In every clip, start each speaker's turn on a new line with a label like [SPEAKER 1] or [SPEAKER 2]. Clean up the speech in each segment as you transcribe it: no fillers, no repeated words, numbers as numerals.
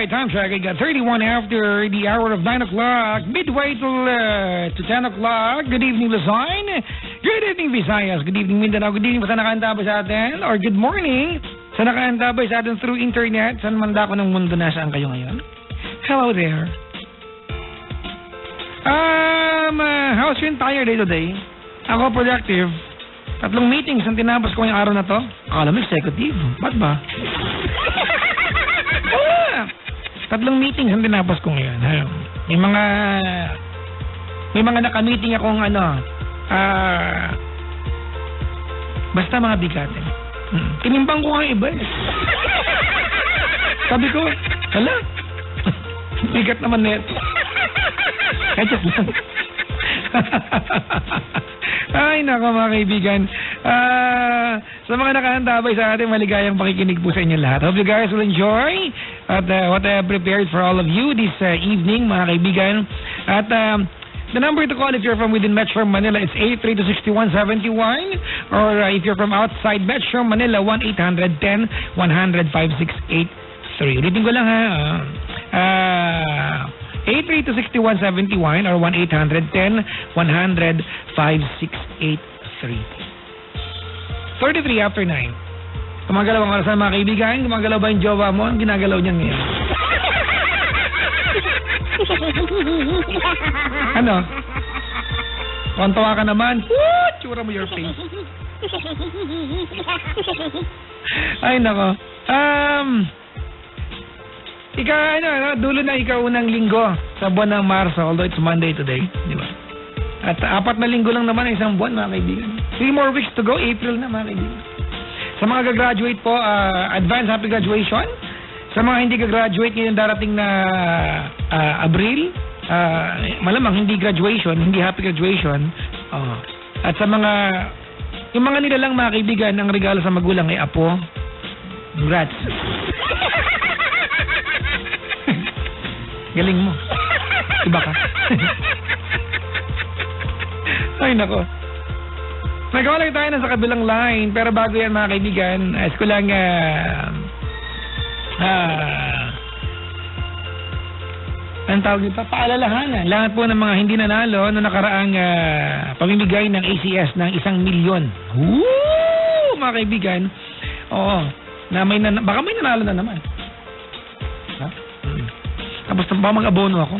[SPEAKER 1] right, time check. I got 31 after the hour of 9 o'clock, midway to 10 o'clock. Good evening, Luzon. Good evening, Visayas. Good evening, Mindanao. Good evening sa nakaantabay sa atin. Or good morning sa nakaantabay sa atin through internet. Saan man dako ng mundo, nasaan kayo ngayon? Hello there. How's your entire day today? Ako productive. 3 meetings ang tinapos ko ngayong araw na to. Akala mo executive. Ba't ba? 3 meetings ang tinapos ko ngayon. May mga naka-meeting akong basta mga bigatin. Tinimbang ko nga iba eh. Sabi ko, hala, bigat naman neto. Kaya lang. Ay, nako mga kaibigan. Sa mga nakahantabay sa atin, maligayang pakikinig po sa inyo lahat. Hope you guys will enjoy at what I have prepared for all of you this evening, mga kaibigan. At the number to call if you're from within Metro Manila is 832-6171, or if you're from outside Metro Manila, 1-810-100-5683. Ulitin ko lang ha. 832-6171 or 1-810-100-5683. 33 after 9. Gumagalaw ang orasan mga kaibigan. Gumagalaw ba yung jowa mo? Ang ginagalaw niya ngayon. Ano? Kontawa ka naman. Woo! Tsura mo your face. Ay nako. Dulo na ikaw unang linggo sa buwan ng Marso, although it's Monday today, di ba? At 4 na linggo lang naman ang isang buwan, mga kaibigan. 3 more weeks to go, April na, mga kaibigan. Sa mga gagraduate po, advance happy graduation. Sa mga hindi gagraduate ngayon darating na Abril, malamang hindi graduation, hindi happy graduation. At sa mga, yung mga nilalang mga kaibigan, ang regalo sa magulang ay apo. Congrats. Galing mo. Iba ka. Ay, nako. Nagkawalay tayo na sa kabilang line. Pero bago yan, mga kaibigan, ayos ko lang ang tawag nito, paalalahanan. Lahat po ng mga hindi nanalo na nakaraang pamimigay ng ACS ng 1 milyon. Woo! Mga kaibigan. Oo. Baka may nanalo na naman. Ha? Tapos ba mag-abono ako?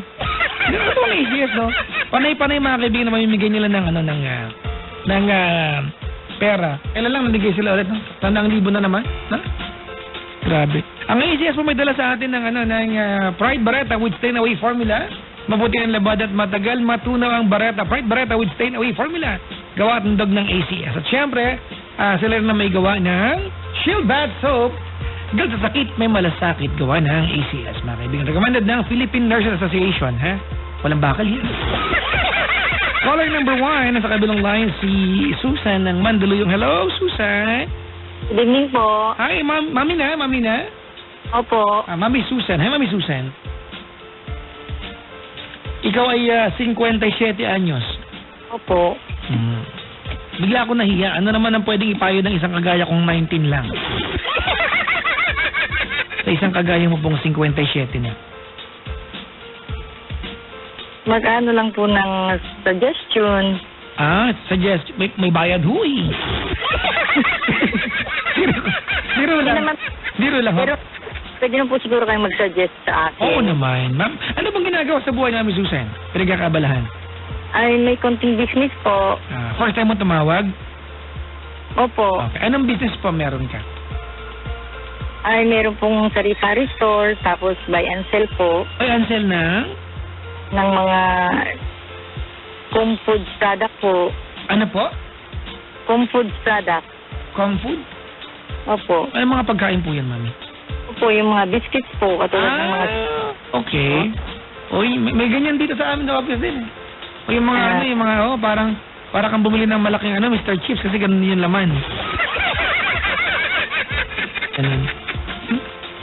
[SPEAKER 1] Hindi naman ito ang ACS, no? Panay-panay mga kaibigan na mamimigay nila ng pera. Kailan lang nandigay sila ulit, no? 100,000 na naman, no? Grabe. Ang ACS po may dala sa atin ng Pride Barretta with Stain Away Formula. Mabuti ang labad at matagal matunaw ang Barretta. Pride Barretta with Stain Away Formula. Gawa at ndog ng ACS. At syempre, sila rin na may gawa ng Shield Bath Soap. Gal sa sakit, may malasakit, gawa ng ACS, mga kaibigan. Recommended ng Philippine Nurses Association, ha? Walang bakal yan. Caller number 1, nasa kabilang line, si Susan ng Mandaluyong. Hello, Susan.
[SPEAKER 2] Good evening po.
[SPEAKER 1] Hi, Mami na?
[SPEAKER 2] Opo.
[SPEAKER 1] Mami Susan. Hi, Mami Susan. Ikaw ay 57 anyos.
[SPEAKER 2] Opo.
[SPEAKER 1] Bigla ako nahiya. Ano naman ang pwedeng ipayo ng isang kagaya kong 19 lang? Sa isang kagaya mo pong 57 na.
[SPEAKER 2] Mag-ano lang po ng suggestion.
[SPEAKER 1] Suggestion. May bayad huy. Biro lang.
[SPEAKER 2] Pero pwede naman po siguro kayong mag-suggest sa akin.
[SPEAKER 1] Oo naman. Ma'am, ano bang ginagawa sa buhay namin, Susan? Pinagkakabalahan?
[SPEAKER 2] Ay, may konting business po.
[SPEAKER 1] First time mo tumawag?
[SPEAKER 2] Opo.
[SPEAKER 1] Okay. Anong business po meron ka?
[SPEAKER 2] Ay, meron pong sari-sari store, tapos buy and sell po.
[SPEAKER 1] Ay, ansel na?
[SPEAKER 2] Ng mga food product po.
[SPEAKER 1] Ano po?
[SPEAKER 2] Food product.
[SPEAKER 1] Food?
[SPEAKER 2] Opo.
[SPEAKER 1] Ano mga pagkain po yan, Mami?
[SPEAKER 2] Opo, yung mga biscuits po, katulad ng mga...
[SPEAKER 1] Okay. Uy, may ganyan dito sa amin na office din. O yung mga yung mga, parang kang bumili ng malaking Mr. Chips kasi ganun yung laman. Ganun.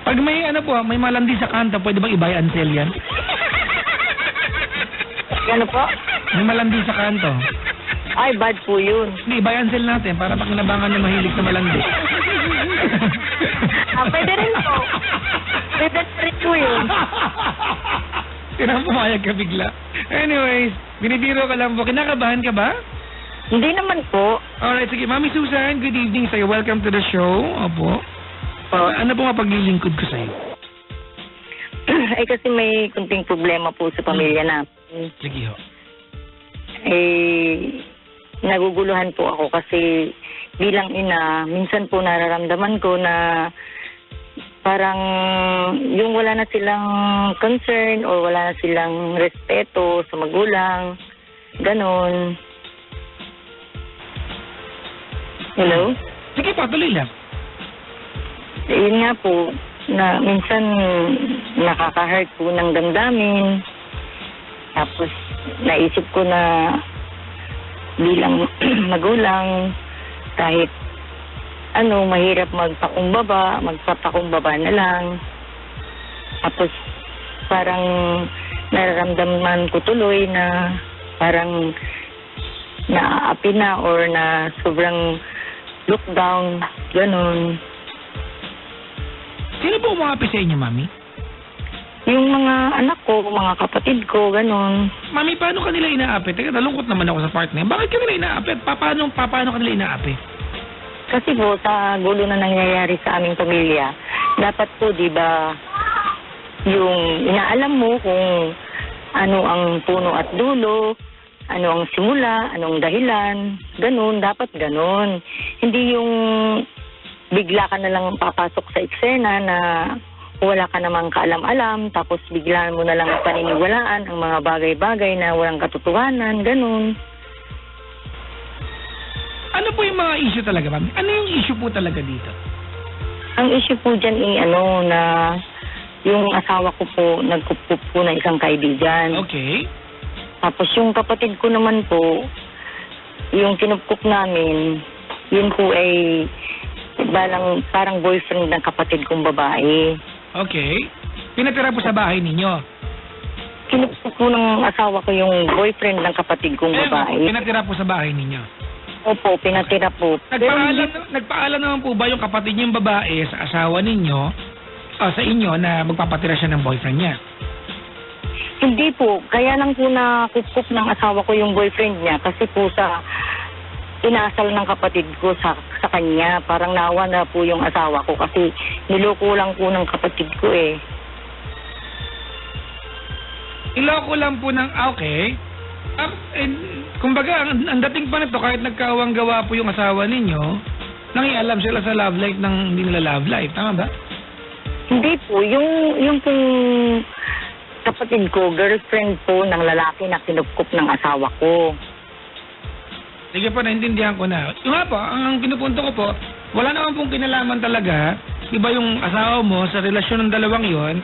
[SPEAKER 1] Pag may may malandi sa kanta, pwede bang i-buy and sell yan?
[SPEAKER 2] Ano po?
[SPEAKER 1] May malandi sa kanto.
[SPEAKER 2] Ay, bad po yun.
[SPEAKER 1] Hindi, buy and sell natin para pakinabangan na mahilig sa malandi.
[SPEAKER 2] Pwede rin po. Pwede na rin po yun.
[SPEAKER 1] Tinang pumayag ka bigla. Anyways, binibiro ka lang po. Kinakabahan ka ba?
[SPEAKER 2] Hindi naman po.
[SPEAKER 1] Alright, sige. Mami Susan, good evening sa'yo. Welcome to the show. Opo. Ano po mapaglilingkod ko sa'yo?
[SPEAKER 2] Eh kasi may kunting problema po sa pamilya namin.
[SPEAKER 1] Sige ho.
[SPEAKER 2] Eh, naguguluhan po ako kasi bilang ina, minsan po nararamdaman ko na parang yung wala na silang concern o wala na silang respeto sa magulang. Ganon. Hello?
[SPEAKER 1] Sige po, tuloy lang.
[SPEAKER 2] Yun nga po, na minsan nakaka-hurt po ng damdamin. Tapos naisip ko na bilang magulang, kahit mahirap magpapakumbaba na lang. Tapos parang nararamdaman ko tuloy na parang naaapi na or na sobrang look down, ganun.
[SPEAKER 1] Sino po umapi sa inyo, Mami?
[SPEAKER 2] Yung mga anak ko, mga kapatid ko, ganun.
[SPEAKER 1] Mami, paano kanila inaapi? Teka, nalungkot naman ako sa part na yun. Bakit kanila inaapi? At paano kanila inaapi?
[SPEAKER 2] Kasi po, sa gulo na nangyayari sa aming pamilya, dapat po, di ba, yung inaalam mo kung ano ang puno at dulo, ano ang simula, anong dahilan, ganun, dapat ganun. Hindi yung bigla ka na lang papasok sa eksena na wala ka namang kaalam-alam, tapos bigla mo na lang paniniwalaan ang mga bagay-bagay na walang katotohanan, ganun.
[SPEAKER 1] Ano po yung mga issue talaga, Mami? Ano yung issue po talaga dito?
[SPEAKER 2] Ang issue po dyan na yung asawa ko po, nagkupup po na isang kaibigan.
[SPEAKER 1] Okay.
[SPEAKER 2] Tapos yung kapatid ko naman po, yung kinupkup namin, yun po ay parang boyfriend ng kapatid kong babae.
[SPEAKER 1] Okay. Pinatira po sa bahay ninyo?
[SPEAKER 2] Kinupkup po ng asawa ko yung boyfriend ng kapatid kong babae.
[SPEAKER 1] Pinatira po sa bahay ninyo?
[SPEAKER 2] Opo, pinatira po.
[SPEAKER 1] Nagpaalam naman po ba yung kapatid niyong babae sa asawa ninyo, sa inyo, na magpapatira siya ng boyfriend niya?
[SPEAKER 2] Hindi po. Kaya lang po nakupkup ng asawa ko yung boyfriend niya kasi po sa inasal ng kapatid ko sa kanya. Parang naawa na po yung asawa ko kasi niloko lang po ng kapatid ko eh.
[SPEAKER 1] Iloko lang po ng, okay. Kumbaga, ang dating pa nito, kahit nagkawang gawa po yung asawa ninyo, nangialam sila sa love life ng hindi nila love life. Tama ba?
[SPEAKER 2] Hindi po. Yung pong kapatid ko, girlfriend po ng lalaki na kinupkup ng asawa ko.
[SPEAKER 1] Sige po, naintindihan ko na. Yung nga po, ang pinupunto ko po, wala naman pong kinalaman talaga, iba yung asawa mo sa relasyon ng dalawang yon,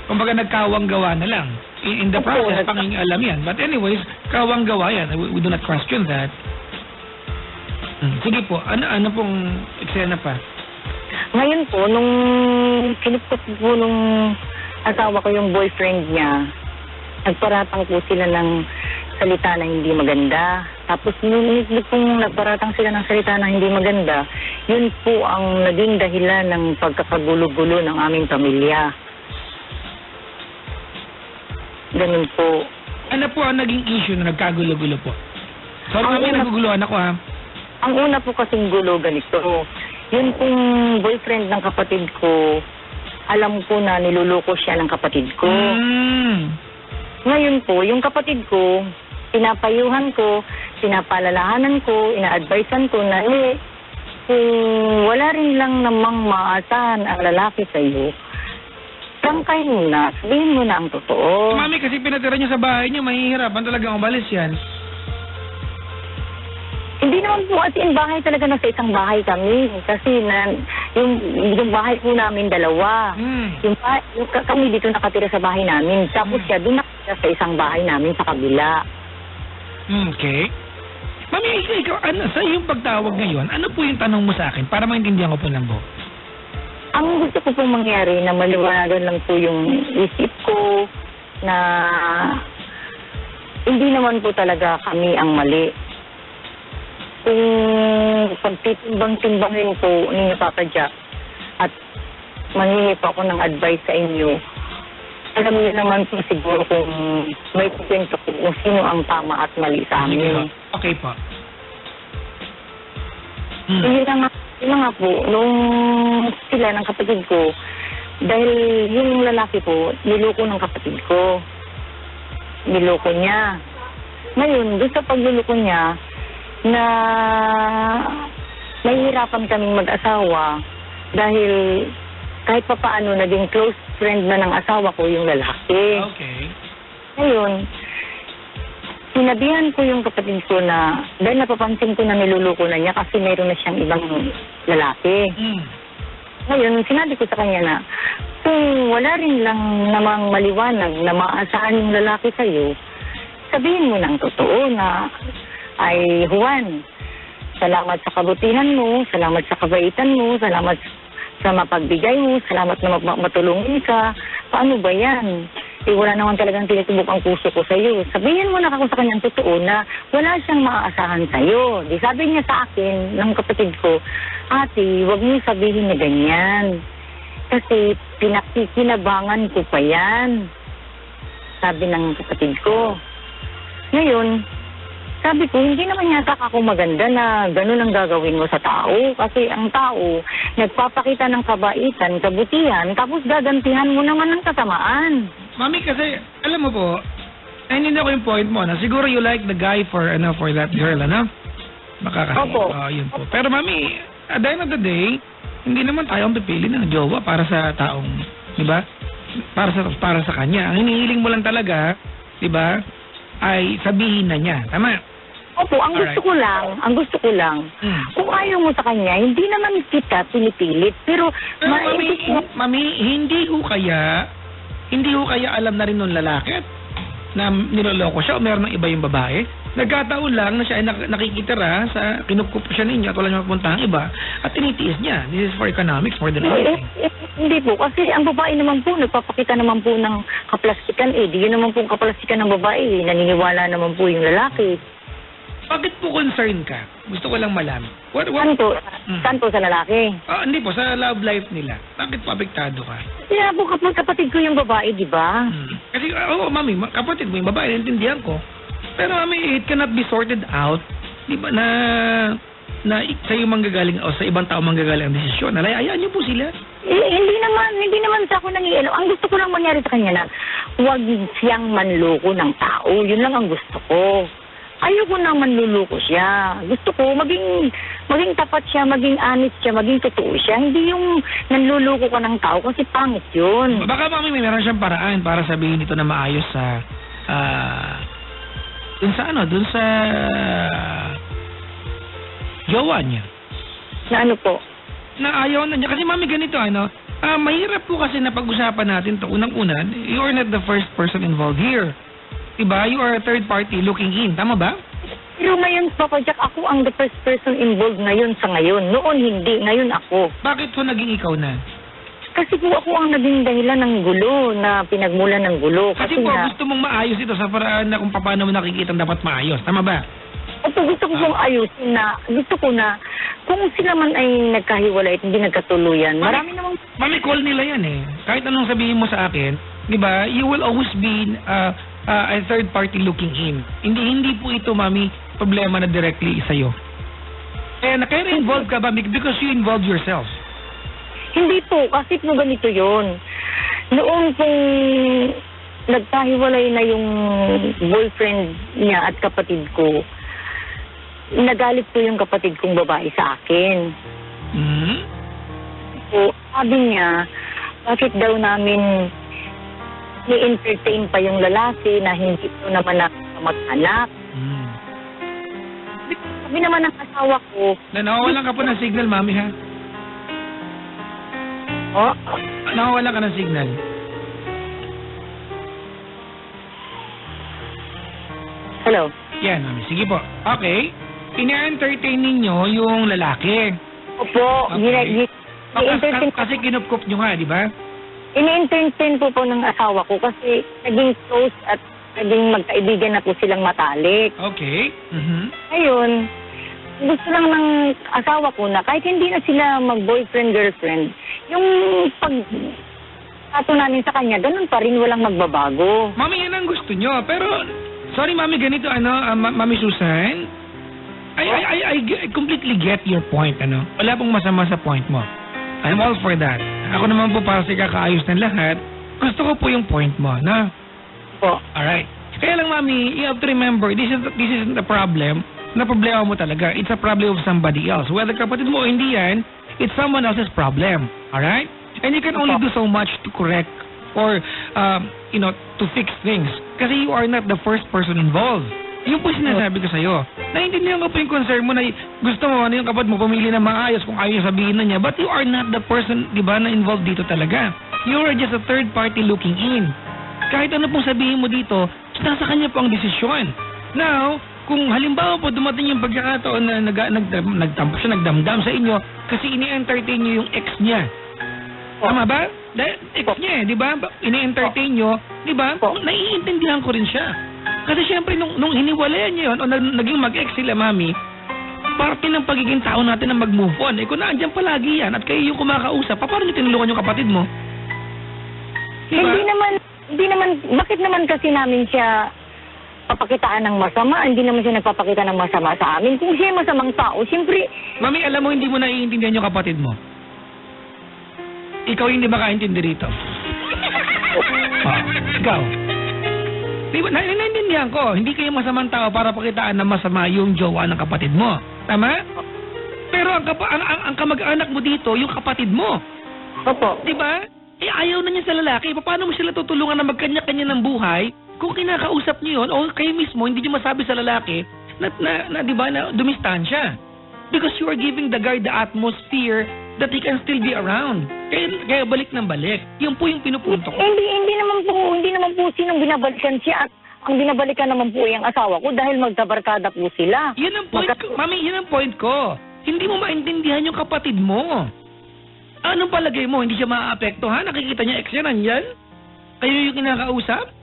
[SPEAKER 1] kumbaga nagkawang gawa na lang. In the process, pangingialam yan. But anyways, kawang gawa yan. We do not question that. Sige po, ano pong eksena pa?
[SPEAKER 2] Ngayon po, nung kinupkup po nung asawa ko yung boyfriend niya, nagparatang po sila ng salita na hindi maganda. Tapos nung nagparatang sila ng salita na hindi maganda, yun po ang naging dahilan ng pagkakagulo-gulo ng aming pamilya. Ganun po.
[SPEAKER 1] Ano po ang naging issue na nagkagulo-gulo po? Sorry kami, naguguluhan ako ha.
[SPEAKER 2] Ang una po kasing gulo ganito. Yun pong boyfriend ng kapatid ko, alam ko na niluloko siya ng kapatid ko. Ngayon po, yung kapatid ko, pinapayuhan ko, pinapalalahanan ko, ina-advisean ko na kung wala rin lang namang maasahan ang lalaki sa iyo, tangkay mo na, sabihin mo na ang totoo.
[SPEAKER 1] Mami, kasi pinatira niyo sa bahay niyo, mahihirapan talagang umalis yan.
[SPEAKER 2] Hindi naman po as in bahay talaga, nasa isang bahay kami. Kasi yung bahay po namin dalawa. Kami dito nakatira sa bahay namin. Tapos siya doon nakatira sa isang bahay namin sa kabila.
[SPEAKER 1] Okay. Mami, ikaw, sa iyong pagtawag ngayon, ano po yung tanong mo sa akin para maintindihan ko po ng buo?
[SPEAKER 2] Ang gusto ko pong mangyari na maliwanagan lang po yung isip ko na hindi naman po talaga kami ang mali. Kung pagtitimbang-timbangin po ninyo Papa Jack at mangingi po ako ng advice sa inyo. Alam niyo naman po siguro kung may kwento ko kung sino ang tama at mali sa
[SPEAKER 1] Sige po.
[SPEAKER 2] amin.
[SPEAKER 1] Okay po.
[SPEAKER 2] Yun na nga po, nung sila ng kapatid ko, dahil yung lalaki po, niloko ng kapatid ko. Niloko niya. Ngayon, doon sa pagluloko niya, na nahihirapan kaming mag-asawa dahil kahit pa paano naging close friend na ng asawa ko yung lalaki.
[SPEAKER 1] Okay.
[SPEAKER 2] Ngayon, sinabihan ko yung kapatid ko na dahil napapansin ko na niluluko na niya kasi mayroon na siyang ibang lalaki. Ngayon, sinabi ko sa kanya na kung wala rin lang namang maliwanag na maasahan yung lalaki sa'yo, sabihin mo ng totoo na ay Juan, salamat sa kabutihan mo, salamat sa kabaitan mo, salamat sa mapagbigay mo, salamat na matulungin ka. Paano ba yan? Eh, wala naman talagang tinitubok ang puso ko sa'yo. Sabihin mo na ako sa kanyang totoo na wala siyang maaasahan sa'yo. Di sabi niya sa akin, ng kapatid ko, ate, huwag niyo sabihin na ganyan. Kasi pinakikinabangan ko pa yan. Sabi ng kapatid ko. Ngayon, sabi ko, hindi naman yata ako maganda na ganun ang gagawin mo sa tao. Kasi ang tao, nagpapakita ng kabaitan, kabutihan, tapos gagantihan mo naman ng kasamaan.
[SPEAKER 1] Mami, kasi, alam mo po, naintindihan ko yung point mo, na siguro you like the guy for that girl, ano? Baka kasi,
[SPEAKER 2] Opo.
[SPEAKER 1] Yun po. Pero mami, at the end of the day, hindi naman tayo ang pipili ng jowa para sa taong, di ba? Para sa kanya. Ang hinihiling mo lang talaga, di ba, ay sabihin na niya. Tama?
[SPEAKER 2] Opo, ang gusto ko lang, kung ayaw mo sa kanya, hindi naman kita pinipilit. Pero
[SPEAKER 1] mami, hindi ho kaya alam na rin nung lalaki na niloloko siya o meron ng iba yung babae. Nagkataon lang na siya ay nakikitira sa kinukup siya ninyo at wala niyang puntahang iba at tinitiis niya. This is for economics more than anything.
[SPEAKER 2] Hindi po, kasi ang babae naman po, nagpapakita naman po ng kaplastikan eh. Di yun naman po kaplastikan ng babae. Naniniwala naman po yung lalaki.
[SPEAKER 1] Bakit po concerned ka? Gusto ko lang malaman.
[SPEAKER 2] Saan po sa lalaki?
[SPEAKER 1] Hindi po, sa love life nila. Bakit po apektado ka?
[SPEAKER 2] Kaya po kapatid ko yung babae, di ba?
[SPEAKER 1] Kasi, mami, kapatid mo yung babae, naintindihan ko. Pero mami, it cannot be sorted out. Di ba na sa'yo manggagaling o sa ibang tao manggagaling ang desisyon. Hayaan niyo po sila.
[SPEAKER 2] Hindi naman sa ako nangiilaw. Ang gusto ko lang mangyari sa kanya na huwag siyang manloko ng tao. Yun lang ang gusto ko. Ayoko na manluloko siya. Gusto ko maging tapat siya, maging honest siya, maging totoo siya. Hindi yung nanluloko ka ng tao kasi pangit yun.
[SPEAKER 1] Baka mami may meron siyang paraan para sabihin ito na maayos sa dun sa jowa niya.
[SPEAKER 2] Na ano po?
[SPEAKER 1] Na ayaw na niya. Kasi mami ganito mahirap po kasi na pag-usapan natin to. Unang-una, you are not the first person involved here. Diba? You are a third party looking in. Tama ba?
[SPEAKER 2] Pero ngayon, Papa Jack, ako ang the first person involved ngayon sa ngayon. Noon hindi, ngayon ako.
[SPEAKER 1] Bakit po naging ikaw na?
[SPEAKER 2] Kasi po ako ang naging dahilan ng gulo, na pinagmulan ng gulo.
[SPEAKER 1] Kasi po gusto mong maayos ito sa paraan na kung paano mo nakikita dapat maayos. Tama ba?
[SPEAKER 2] Opo, gusto ko pong ayusin na, gusto ko na, kung sila man ay nagkahiwalay at hindi nagkatuluyan, marami namang...
[SPEAKER 1] Mami, call nila yan eh. Kahit anong sabihin mo sa akin, di ba, you will always be a third party looking in. Hindi po ito, mami, problema na directly sa'yo. Kaya na-involve ka ba because you involved yourself?
[SPEAKER 2] Hindi po, kasi po ganito yun. Noong pong nagkahiwalay na yung boyfriend niya at kapatid ko, nagalit po yung kapatid kong babae sa akin. So, sabi niya, bakit daw namin ni-entertain pa yung lalaki na hindi po naman mag-anak. Sabi naman ng asawa ko...
[SPEAKER 1] Nawawalan ka po ng signal, mami, ha?
[SPEAKER 2] Oh?
[SPEAKER 1] Nawawalan ka ng signal.
[SPEAKER 2] Hello?
[SPEAKER 1] Yan, mami. Sige po. Okay. Ina-entertain ninyo yung lalaki.
[SPEAKER 2] Opo.
[SPEAKER 1] Okay.
[SPEAKER 2] Ni-entertain
[SPEAKER 1] Kasi kinup-kup nyo nga, di ba?
[SPEAKER 2] Ini-entertain po ng asawa ko kasi naging close at naging magkaibigan na po silang matalik.
[SPEAKER 1] Okay.
[SPEAKER 2] Ngayon, gusto lang ng asawa ko na kahit hindi na sila mag-boyfriend-girlfriend, yung pag ato namin sa kanya, ganun pa rin, walang magbabago.
[SPEAKER 1] Mami, yan ang gusto nyo. Pero, sorry mami, ganito, Mami Susan, I completely get your point, Wala pong masama sa point mo. I'm all for that. Ako naman po para sa kakaayos ng lahat, gusto ko po yung point mo, na?
[SPEAKER 2] Po.
[SPEAKER 1] Alright. Kaya lang, mami, you have to remember, this isn't a problem na problema mo talaga. It's a problem of somebody else. Whether kapatid mo o hindi yan, it's someone else's problem. Alright? And you can only do so much to correct or, to fix things. Kasi you are not the first person involved. Yung po sinasabi ko sa'yo. Naintindihan ko po yung concern mo na gusto mo, yung kapatid mo, pumili na maayos kung ayaw sabihin na niya. But you are not the person, di ba, na involved dito talaga. You are just a third party looking in. Kahit ano pong sabihin mo dito, nasa kanya po ang desisyon. Now, kung halimbawa po dumating yung pagkakataon na nagtampo siya, nagdamdam sa inyo kasi ini-entertain niyo yung ex niya. Tama ba? Dahil ex niya di ba? Ini-entertain nyo, di ba? Naiintindihan ko rin siya. Kasi syempre, nung hiniwalayan niyo yun, o naging mag-ex sila, mami, parte ng pagiging tao natin na mag-move on. Kung naandyan palagi yan, at kayo yung kumakausap, paano niyo tinulungan yung kapatid mo? Diba?
[SPEAKER 2] Hindi naman, bakit naman kasi namin siya papakitaan ng masama? Hindi naman siya nagpapakita ng masama sa amin. Kung siya masamang tao, siyempre...
[SPEAKER 1] Mami, alam mo, hindi mo naiintindihan yung kapatid mo. Ikaw hindi makaintindi rito. Ikaw. Diba, naiintindihan ko, hindi kayo masamang tao para pakitaan na masama yung jowa ng kapatid mo. Tama? Pero ang kamag-anak mo dito, yung kapatid mo.
[SPEAKER 2] Opo.
[SPEAKER 1] Diba? Ayaw na niya sa lalaki. Paano mo sila tutulungan na magkanya-kanya ng buhay kung kinakausap niyo yun o kayo mismo hindi niyo masabi sa lalaki na diba, na dumistansya? Because you are giving the guy the atmosphere that he can still be around. Kaya balik ng balik. Yun po yung pinupunto ko.
[SPEAKER 2] Hindi naman po sinong binabalikan siya at ang binabalikan naman po yung asawa ko dahil magkabarkada po sila.
[SPEAKER 1] Yun ang point ko. Mami, yun ang point ko. Hindi mo maintindihan yung kapatid mo. Anong palagay mo? Hindi siya maaapektuhan? Nakikita niya ex niya nandyan? Kayo yung kinakausap?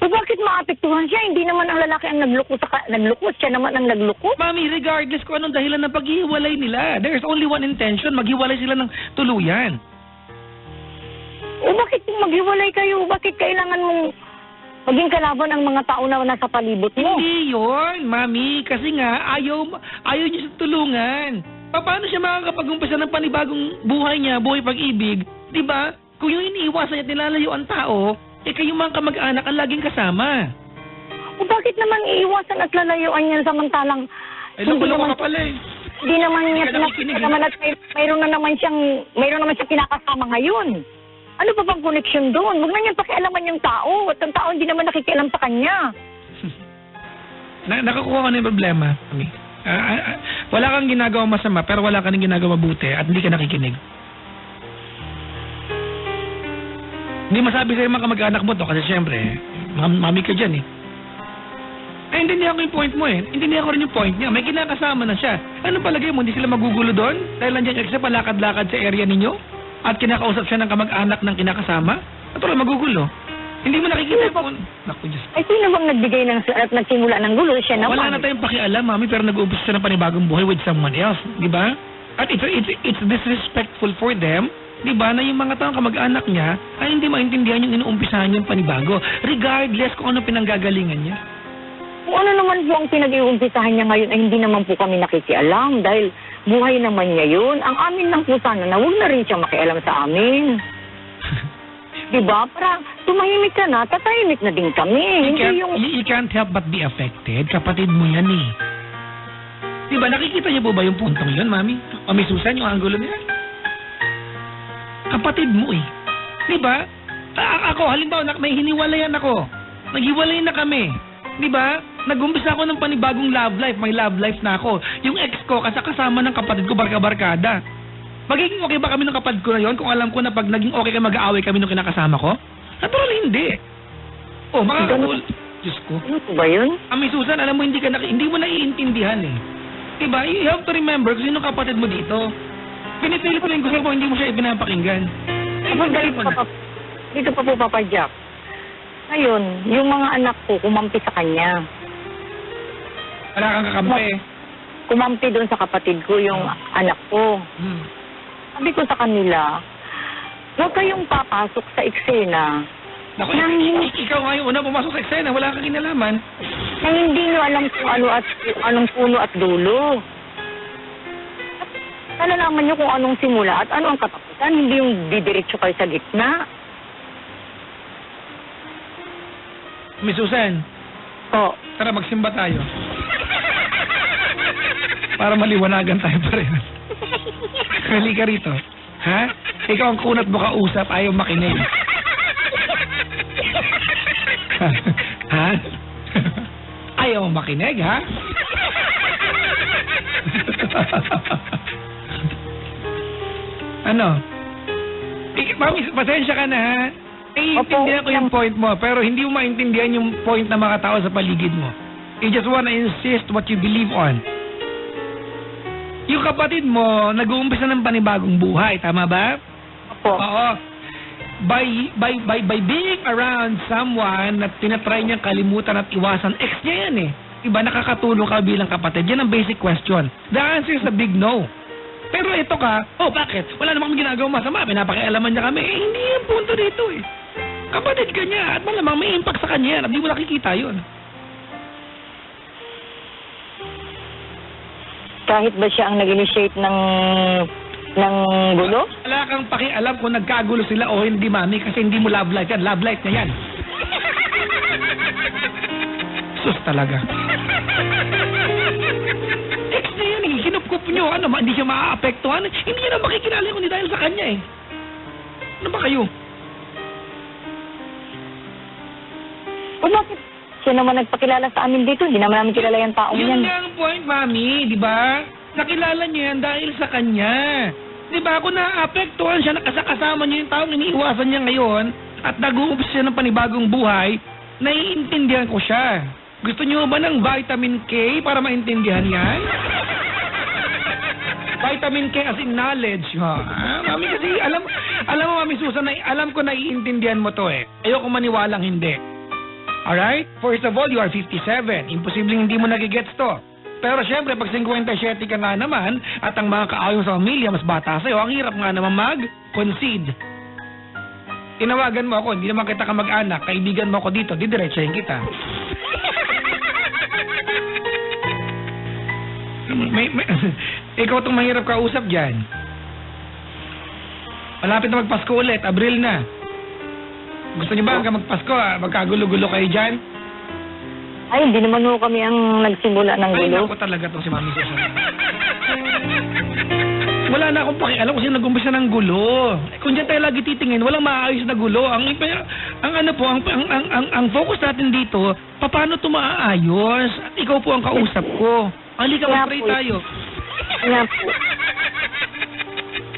[SPEAKER 2] O bakit maapektuhan siya? Hindi naman ang lalaki ang naglukos, siya naman ang naglukos.
[SPEAKER 1] Mami, regardless kung anong dahilan ng paghihiwalay nila, there's only one intention, maghiwalay sila ng tuluyan.
[SPEAKER 2] O bakit kung maghiwalay kayo? Bakit kailangan mong maging kalaban ang mga tao na nasa palibot mo?
[SPEAKER 1] Hindi yun, Mami, kasi nga ayaw niya sa tulungan. Paano siya makakapag-umpisa ng panibagong buhay niya, buhay pag-ibig? Diba? Kung yung iniiwasan niya at nilalayo ang tao, kayo mga kamag-anak ang laging kasama.
[SPEAKER 2] O bakit naman iiwasan at lalayuan niya samantalang
[SPEAKER 1] Loko ka pala eh.
[SPEAKER 2] Hindi naman niya mayroon naman siyang kinakasama ngayon. Ano pa bang connection doon? Huwag na niyang pakialaman yung tao at ang tao hindi naman nakikialam sa kanya.
[SPEAKER 1] Nakakuha ko na yung problema, Mami. Wala kang ginagawa masama pero wala ka nang ginagawa mabuti at hindi ka nakikinig. Hindi masabi sa'yo mga kamag-anak mo to kasi syempre, mami ka dyan eh. Ay, intindihan ko yung point mo eh. Intindihan ko rin yung point niya. May kinakasama na siya. Ano palagay mo? Hindi sila magugulo doon? Dahil nandiyan yung ex palakad-lakad sa area ninyo? At kinakausap siya ng kamag-anak ng kinakasama? At wala magugulo. Hindi mo nakikita yung point. Naku, Diyos.
[SPEAKER 2] Ay, sino bang nagbigay at nagsimula ng gulo? Siya naman.
[SPEAKER 1] Wala na tayong pakialam, Mami, pero nag-uumpisa siya ng panibagong buhay with someone else. Di ba? At it's disrespectful for them. Diba na yung mga taong kamag-anak niya ay hindi maintindihan yung inuumpisahan niyang panibago regardless kung ano pinanggagalingan niya.
[SPEAKER 2] Kung ano naman po ang pinag-iumpisahan niya ngayon ay hindi naman po kami nakikialam dahil buhay naman niya yun. Ang amin lang po sana na huwag na rin siya makialam sa amin. Diba? Parang tumahimik ka na, tatahimik na din kami.
[SPEAKER 1] You can't help but be affected. Kapatid mo yan eh. Diba nakikita niyo po ba yung puntong yun, Mami? Mami Susan, yung angulo niya? Kapatid mo eh. Diba? Ako, halimbawa, may hiniwalayan ako. Naghiwalay na kami. Diba? Nag-umpisa ako ng panibagong love life. May love life na ako. Yung ex ko, kasama ng kapatid ko, barka-barkada. Magiging okay ba kami ng kapatid ko na yon kung alam ko na pag naging okay ka mag-aaway kami nung kinakasama ko? Natural hindi. Oh, makakakul. Diyos ko.
[SPEAKER 2] Ano ba yun?
[SPEAKER 1] Ami Susan, alam mo, hindi mo naiintindihan eh. Diba? You have to remember kung sino kapatid mo dito. Pinipilit mo lang gusto mo, hindi mo siya ipinapakinggan.
[SPEAKER 2] Dito pa po, Papa Jack. Ngayon, yung mga anak ko, kumampi sa kanya.
[SPEAKER 1] Wala kang kakampi.
[SPEAKER 2] Kumampi doon sa kapatid ko, yung anak ko. Sabi ko sa kanila, Huwag kayong papasok sa eksena
[SPEAKER 1] Naku,
[SPEAKER 2] Nang-
[SPEAKER 1] ikaw nga yung una pumasok sa eksena, wala kang kinalaman.
[SPEAKER 2] na hindi nyo alam kung anong puno at dulo. Nalalaman nyo kung anong simula at ano ang katapusan, hindi yung didiretso kayo sa gitna.
[SPEAKER 1] Miss Susan,
[SPEAKER 2] O,
[SPEAKER 1] tara magsimba tayo. Para maliwanagan tayo pa rin. Halika rito. Ha? Ikaw ang kunat mo kausap, ayaw makinig. Ha? Ayaw mo makinig, ha? Ano? Mami, pasensya ka na, ha? Naiintindihan ko yung point mo, pero hindi mo maintindihan yung point ng mga tao sa paligid mo. You just wanna insist what you believe on. Yung kapatid mo, nag-uumpisa ng panibagong buhay, tama ba?
[SPEAKER 2] opo.
[SPEAKER 1] Oo. By being around someone na tinatry niyang kalimutan at iwasan, ex niya yan eh. Diba, nakakatulong ka bilang kapatid. Yan ang basic question. The answer is a big no. Pero ito ka, oh bakit? Wala namang ginagawa masama, pinapakialaman niya kami. Eh, hindi yung punto dito eh. Kapatid ka niya at malamang may impact sa kanya at di mo nakikita yun.
[SPEAKER 2] Kahit ba siya ang nag-initiate ng gulo?
[SPEAKER 1] Wala kang pakialam kung nagkagulo sila o hindi, mami, kasi hindi mo love life yan. Love life niya yan. Sus talaga. Ex niya yan eh. Kinup-kup nyo. Ano, hindi siya maaapektuhan. Hindi niya na makikilala kundi dahil sa kanya eh. Ano ba kayo?
[SPEAKER 2] O bakit? Siya naman nagpakilala sa amin dito. Hindi naman namin kilala yung taong
[SPEAKER 1] Yun
[SPEAKER 2] yan.
[SPEAKER 1] nga ang point, mami. Di ba? Nakilala niya yan dahil sa kanya. Di ba? Kung naapektuhan siya, nakasama niya yung taong iniiwasan niya ngayon at nag-uumpisa siya ng panibagong buhay, naiintindihan ko siya. Gusto niyo ba ng vitamin K para maintindihan yan? Vitamin K as in knowledge, ha? Mami, kasi alam mo, Mami Susan, alam ko naiintindihan mo to eh. Ayoko maniwalang hindi. Alright? First of all, you are 57. Imposibleng hindi mo nagigets to. Pero syempre, pag 57 ka nga naman, at ang mga kaayong sa pamilya mas bata sa'yo, ang hirap nga naman mag-concede. Tinawagan mo ako, hindi naman kita kamag-anak, kaibigan mo ako dito, didiretsahin kita. Ikaw itong mahirap kausap dyan. Malapit na magpasko ulit, Abril na. Gusto niyo ba hanggang magpasko, magkagulo-gulo kayo dyan?
[SPEAKER 2] Ay, hindi naman ho kami ang nagsimula ng
[SPEAKER 1] Ay,
[SPEAKER 2] gulo.
[SPEAKER 1] naku talaga to si Mami Susan. Wala na akong pakialam kung sino nag-umpisa ng gulo. Kung dyan tayo lagi titingin, walang maayos na gulo. Ang focus natin dito, paano ito maaayos? At ikaw po ang kausap ko. Halika,
[SPEAKER 2] Kaya
[SPEAKER 1] mag-pray
[SPEAKER 2] po.
[SPEAKER 1] tayo.
[SPEAKER 2] Nga po.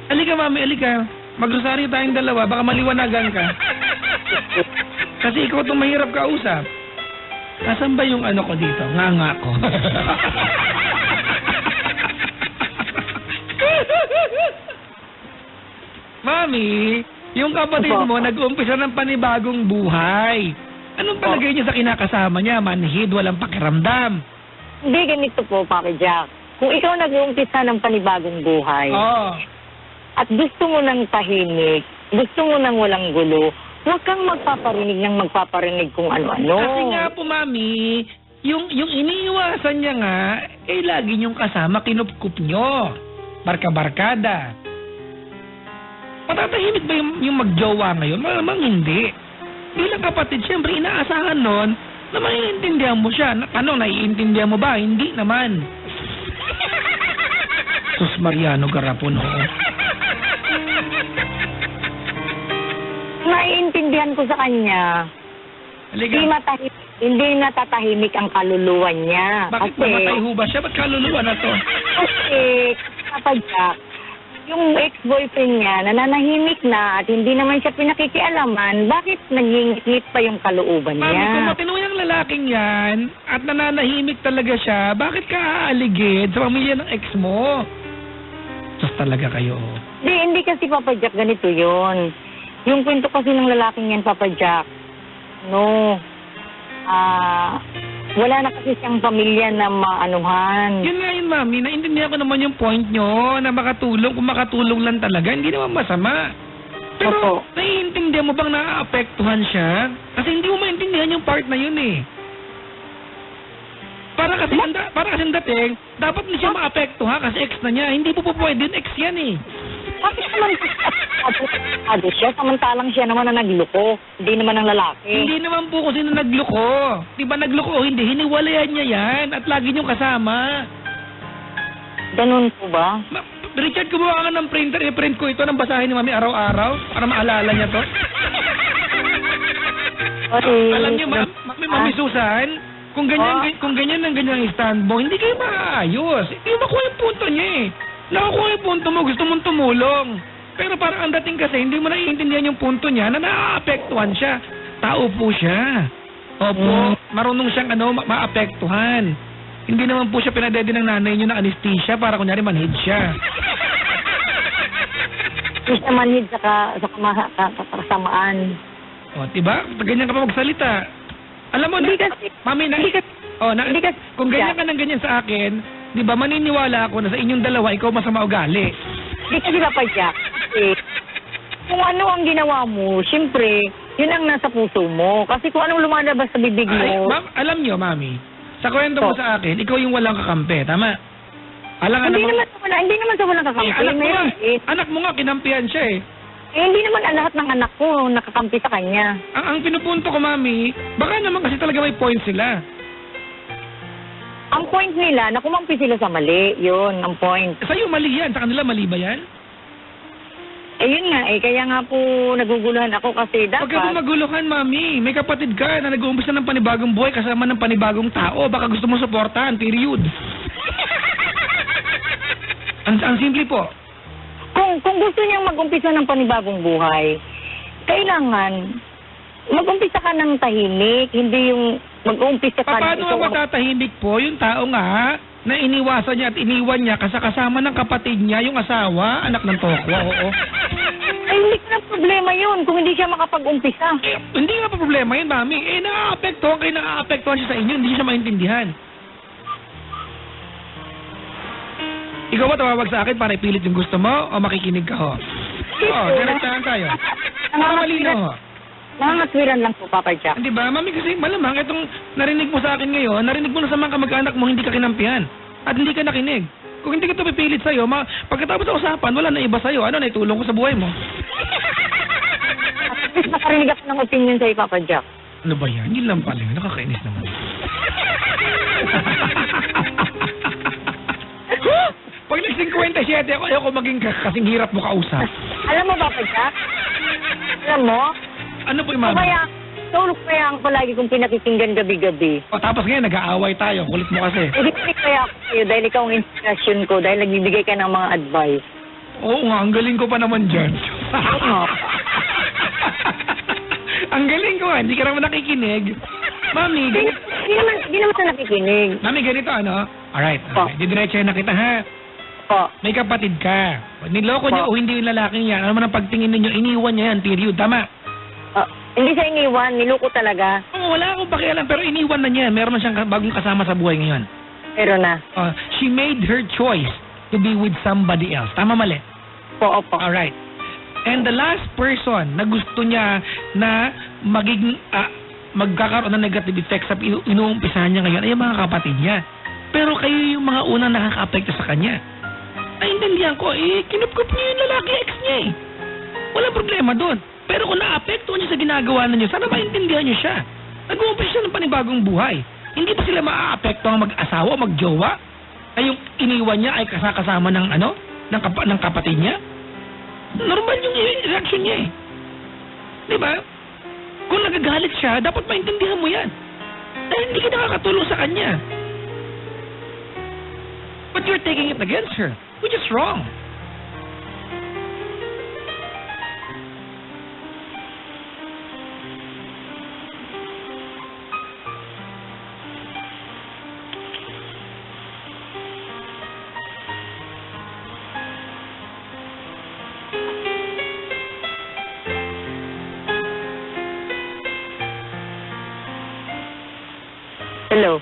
[SPEAKER 1] Halika, Mami, halika. Magrosaryo tayong dalawa, baka maliwanagan ka. Kasi ikaw itong mahirap kausap. Nasaan ba yung ano ko dito? Nga ko. Mami, yung kapatid mo nag-umpisa ng panibagong buhay. Anong palagay niya sa kinakasama niya? Manhid, walang pakiramdam.
[SPEAKER 2] Hindi, ganito po, Papa Jack. Kung ikaw nag-uumpisa ng panibagong buhay,
[SPEAKER 1] Oo.
[SPEAKER 2] at gusto mo ng tahimik, gusto mo ng walang gulo, huwag kang magpaparinig kung ano-ano.
[SPEAKER 1] Kasi nga po, Mami, yung iniiwasan niya nga, eh lagi niyong kasama, kinupkup niyo. Barka-barkada. Patatahimik ba yung magjowa ngayon? Malamang hindi. Bilang kapatid, siyempre inaasahan nun na maiintindihan mo siya. Ano, naiintindihan mo ba? Hindi naman. Sus Mariano Garapon, oo.
[SPEAKER 2] Naiintindihan ko sa kanya.
[SPEAKER 1] Halika.
[SPEAKER 2] Hindi natatahimik ang kaluluwa niya.
[SPEAKER 1] Bakit mamatay ho ba siya? Ba't kaluluwa na to?
[SPEAKER 2] Kasi, Papa Jack, yung ex-boyfriend niya, nananahimik na at hindi naman siya pinakikialaman, bakit nagingit pa yung kalooban
[SPEAKER 1] Mami, kung
[SPEAKER 2] niya?
[SPEAKER 1] matino yung lalaking yan at nananahimik talaga siya, bakit ka aaligid sa pamilya ng ex mo? Sus talaga kayo.
[SPEAKER 2] Hindi kasi Papa Jack, ganito yon. Yung kwento kasi ng lalaking yan, Papa Jack, wala na kasi siyang pamilya na maanuhan.
[SPEAKER 1] Yun nga yun, Mami. Naintindihan ko naman yung point nyo na makatulong. Kung makatulong lang talaga, hindi naman masama. Pero,
[SPEAKER 2] Opo.
[SPEAKER 1] naiintindihan mo bang naaapektuhan siya? Kasi hindi mo maintindihan yung part na yun eh. Para kasi dating, dapat hindi siya maapektuhan kasi ex na niya. Hindi po pwede yun, ex yan eh.
[SPEAKER 2] Bakit naman ado siya, samantalang siya naman ang nagloko, hindi naman ang lalaki.
[SPEAKER 1] Hindi naman po kung sino nagloko. Di ba nagloko o hindi? Hiniwalayan niya yan at lagi niyong kasama.
[SPEAKER 2] Ganun po ba?
[SPEAKER 1] Richard, gumawa ka ng printer. I-print ko ito nang basahin ni Mami araw-araw para maalala niya to. Alam niyo, Mami Susan, kung ganyan ang ganyang stand mo, hindi kayo maayos. Hindi mo makuha yung punto niya eh. Nakakuha yung punto mo, gusto mong tumulong. Pero parang ang dating kasi, hindi mo naiintindihan yung punto niya na naaapektuhan siya. Tao po siya. Opo, marunong siyang maapektuhan. Hindi naman po siya pinadede ng nanay niyo ng anesthesia para kunyari manhid siya.
[SPEAKER 2] Hindi siya manhid sa kasamaan.
[SPEAKER 1] O, diba? Ganyan ka pa magsalita. Alam mo,
[SPEAKER 2] Hindi kasi,
[SPEAKER 1] Mami, kung ganyan ka ng ganyan sa akin, di ba maniniwala ako na sa inyong dalawa, ikaw masama ugali.
[SPEAKER 2] Hindi kasi Papa Jack. Kasi, kung ano ang ginawa mo, siyempre, yun ang nasa puso mo. Kasi kung anong lumalabas sa bibig
[SPEAKER 1] Ay,
[SPEAKER 2] mo,
[SPEAKER 1] alam nyo, Mami, sa kwento mo sa akin, ikaw yung walang kakampi, tama?
[SPEAKER 2] hindi naman sa walang kakampi.
[SPEAKER 1] Anak mo nga, kinampihan siya eh.
[SPEAKER 2] Hindi naman lahat ng anak ko nakakampi sa kanya.
[SPEAKER 1] Ang pinupunto ko, Mami, baka naman kasi talaga may point sila.
[SPEAKER 2] Ang point nila, na kumampi sila sa mali. Yun, ang point.
[SPEAKER 1] Sa'yo mali yan, sa kanila mali ba yan?
[SPEAKER 2] Yun nga kaya nga po naguguluhan ako kasi
[SPEAKER 1] Huwag ka
[SPEAKER 2] dapat...
[SPEAKER 1] po maguluhan, Mami. May kapatid ka na nag-uumpisa ng panibagong buhay kasama ng panibagong tao. Baka gusto mo suportahan, period. Ang simple po.
[SPEAKER 2] Kung gusto niyang mag-umpisa ng panibagong buhay, kailangan mag-umpisa ka ng tahimik, hindi yung mag-umpisa ka
[SPEAKER 1] Paano nga matatahimik po yung tao nga na iniwasan niya at iniwan niya kasama ng kapatid niya, yung asawa, anak ng tokwa, oo.
[SPEAKER 2] Hindi ko na problema yun kung hindi siya makapag-umpisa.
[SPEAKER 1] Hindi nga pa problema yun, Mami. Naaapektuhan siya sa inyo, hindi siya maintindihan. Ikaw ba tawawag sa akin para ipilit yung gusto mo o makikinig ka ho? Oo, diretsahan tayo. Para malinaw ho.
[SPEAKER 2] Nangangatwiran lang po, Papa Jack.
[SPEAKER 1] Di ba, Mami, kasi malamang itong narinig mo sa akin ngayon, narinig mo na sa mga kamag-anak mo, hindi ka kinampihan. At hindi ka nakinig. Kung hindi ka ito pipilit sa'yo, pagkatapos sa usapan, wala na iba sa'yo. Ano na itulong ko sa buhay mo?
[SPEAKER 2] At least nakarinig ako ng opinion sa'yo, Papa Jack.
[SPEAKER 1] Ano ba yan? Yun lang pala yun. Nakakainis naman. Pag nag-57 ako, ayoko maging kasing hirap mo kausap.
[SPEAKER 2] Alam mo, Papa Jack? Alam mo?
[SPEAKER 1] Ano po yung Mami?
[SPEAKER 2] Kaya ako lagi kong pinakikinggan gabi-gabi.
[SPEAKER 1] O tapos ngayon, nag-aaway tayo. Kulit mo kasi.
[SPEAKER 2] Nakikinig kaya ako sa'yo dahil ikaw ang inspiration ko, dahil nagbibigay ka ng mga advice.
[SPEAKER 1] Oo nga, ang galing ko pa naman dyan.
[SPEAKER 2] Oo.
[SPEAKER 1] Ang galing ko nga, hindi ka naman nakikinig. Mami,
[SPEAKER 2] Hindi naman sa nakikinig.
[SPEAKER 1] Mami, ganito ano? Alright,
[SPEAKER 2] Po.
[SPEAKER 1] didiretso na kita ha.
[SPEAKER 2] Po.
[SPEAKER 1] May kapatid ka. Niloko niya o hindi yung lalaking yan. Ano man ang pagtingin ninyo, iniwan niya yan, period. Tama?
[SPEAKER 2] Hindi siya iniwan, niluko talaga.
[SPEAKER 1] Oo, wala akong pakialam, pero iniwan na niya. Meron na siyang bagong kasama sa buhay ngayon.
[SPEAKER 2] Pero na.
[SPEAKER 1] She made her choice to be with somebody else. Tama, mali?
[SPEAKER 2] Po, opo.
[SPEAKER 1] Alright. And the last person na gusto niya na magkakaroon ng negative effects sa inuumpisahan niya ngayon ay yung mga kapatid niya. Pero kayo yung mga unang nakaka-apekto sa kanya. Naintindihan ko, kinup-kup niyo yung lalaki ex niya eh. Walang problema doon. Pero kung naapektuhan niyo sa ginagawa ninyo, sana maintindihan niyo siya. Nag-uumpisa siya ng panibagong buhay. Hindi pa sila maaapektuhan mag-asawa, mag-jowa? Ay yung iniwan niya ay kasama ng ng kapatid niya? Normal yung reaction niya eh. Diba? Kung nagagalit siya, dapat maintindihan mo yan. Dahil hindi ka nakakatulong sa kanya. But you're taking it against her, which is wrong.
[SPEAKER 2] Hello.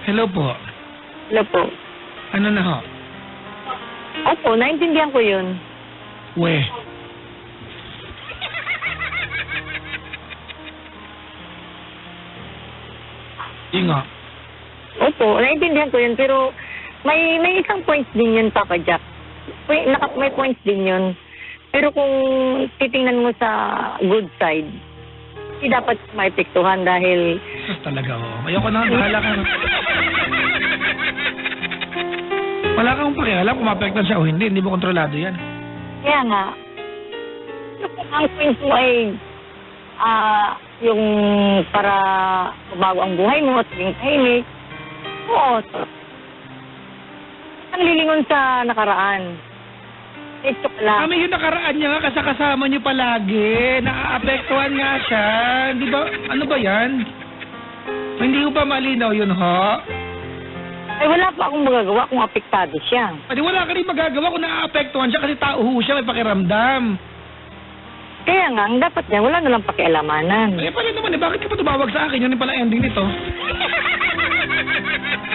[SPEAKER 1] Hello po.
[SPEAKER 2] Hello po.
[SPEAKER 1] Ano na ho?
[SPEAKER 2] Opo, naintindihan ko yun.
[SPEAKER 1] We. Yun nga.
[SPEAKER 2] Opo, naiintindihan ko yun, pero may isang points din yun, Papa Jack. May points din yun. Pero kung titingnan mo sa good side, hindi dapat maepektuhan dahil...
[SPEAKER 1] Sus talaga, oh. Ayoko na, bahala ka. Wala kang pakialam kung mapektan siya o hindi mo kontrolado yan.
[SPEAKER 2] Kaya nga, ang points mo ay yung para bago ang buhay mo at yung tahimik. Oo. Ang lilingon sa nakaraan. Ito pala.
[SPEAKER 1] Kami yung nakaraan niya nga kasama niyo palagi. Naaapektuhan nga siya. Di ba? Ano ba yan? Hindi ko pa malinaw yun, ha?
[SPEAKER 2] Ay, wala pa akong magagawa kung apektado siya.
[SPEAKER 1] Pwede wala ka rin magagawa kung naaapektuhan siya kasi tao ho siya, may pakiramdam.
[SPEAKER 2] Kaya nga, ang dapat niya, wala na lang pakialamanan.
[SPEAKER 1] Eh, pala naman eh, bakit ka pa tumawag sa akin? Yun yung pala ending nito.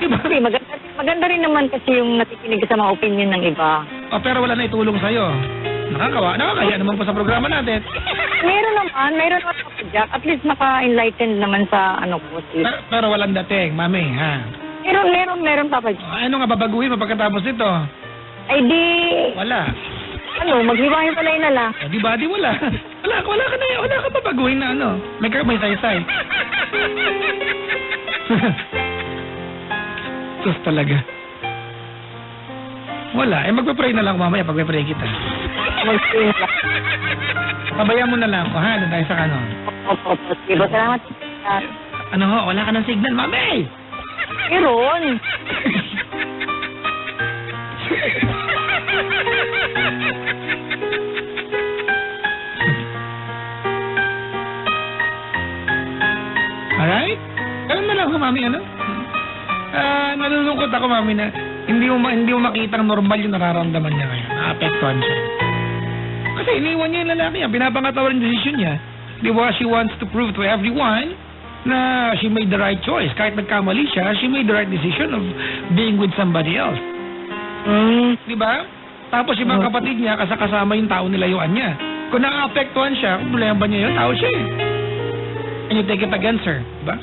[SPEAKER 1] Diba?
[SPEAKER 2] Kasi maganda rin naman kasi yung nakikinig sa mga opinion ng iba.
[SPEAKER 1] Oh, pero wala na itulong sa'yo. Nakakaya naman po sa programa natin.
[SPEAKER 2] Meron naman Papa Jack. At least maka-enlighten naman sa ano po.
[SPEAKER 1] Pero walang dating, mami, ha?
[SPEAKER 2] Meron Papa Jack.
[SPEAKER 1] Ano nga babaguhin mo pagkatapos nito?
[SPEAKER 2] Ay di,
[SPEAKER 1] Wala.
[SPEAKER 2] maghiwa-hiwalay na lang.
[SPEAKER 1] Eh, di ba? Di wala. Wala ka na eh. Wala ka babaguhin na ano. May saysay. Sus talaga. Wala. Eh, magpe-pray na lang mamaya. Pagpe-pray kita.
[SPEAKER 2] Mag-pray na lang.
[SPEAKER 1] Pabayaan mo na lang ako, ha? Doon tayo sa kanon.
[SPEAKER 2] Opo. Diba, salamat.
[SPEAKER 1] Ano ho? Wala ka ng signal, mami!
[SPEAKER 2] Meron.
[SPEAKER 1] Alright? Ganun na lang ho, mami, ano? Nalulungkot ako, mami, na hindi mo makita ang normal yung nararamdaman niya ngayon. Naapektuhan siya. Kasi iniwan niya yung lalaki niya. Pinapangatawar yung desisyon niya. Di ba? She wants to prove to everyone na she made the right choice. Kahit nagkamali siya, she made the right decision of being with somebody else. Di ba? Tapos yung mga kapatid niya, kasama yung tao nilayuan niya. Kung naapektuhan siya, kung problema ba niya yun, tao siya eh. And you take it against her. Di ba?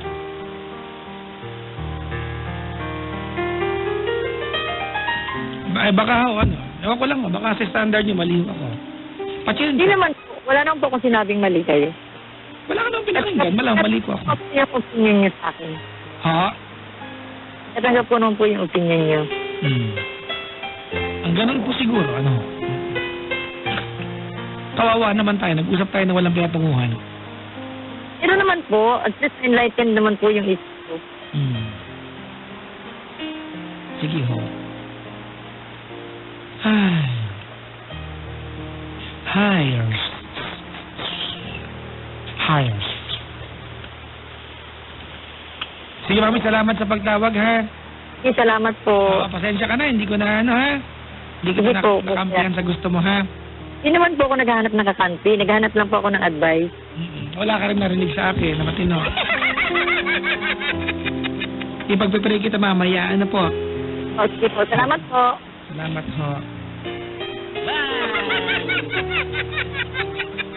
[SPEAKER 1] Ay, baka ho, ano. Ewan ko lang, baka sa standard niyo, mali ako.
[SPEAKER 2] Hindi naman po. Wala naman po akong sinabing mali kayo.
[SPEAKER 1] Wala ka naman pinakinggan, mali ko ako.
[SPEAKER 2] Yung opinion niyo sa akin.
[SPEAKER 1] Ha?
[SPEAKER 2] Natanggap ko naman po yung opinion niyo.
[SPEAKER 1] Ang ganun po siguro, ano. Kawawa naman tayo, nag-usap tayo na walang pinatunguhan.
[SPEAKER 2] Pero naman po, at least enlightened naman po yung issue.
[SPEAKER 1] Sige ho. Ay. Hires. Sige, mami, salamat sa pagtawag, ha?
[SPEAKER 2] Okay, salamat po.
[SPEAKER 1] Pasensya ka na, hindi ko na, ano, ha? Hindi ko
[SPEAKER 2] Sige
[SPEAKER 1] na
[SPEAKER 2] po,
[SPEAKER 1] nakampihan sa gusto mo, ha?
[SPEAKER 2] Hindi naman po ako naghahanap ng kakampi. Naghahanap lang po ako ng advice.
[SPEAKER 1] Wala ka rin narinig sa akin, na matino. Ipagpipray kita mamaya, ano po?
[SPEAKER 2] O, sige po. Salamat po.
[SPEAKER 1] Salamat ho. Bye!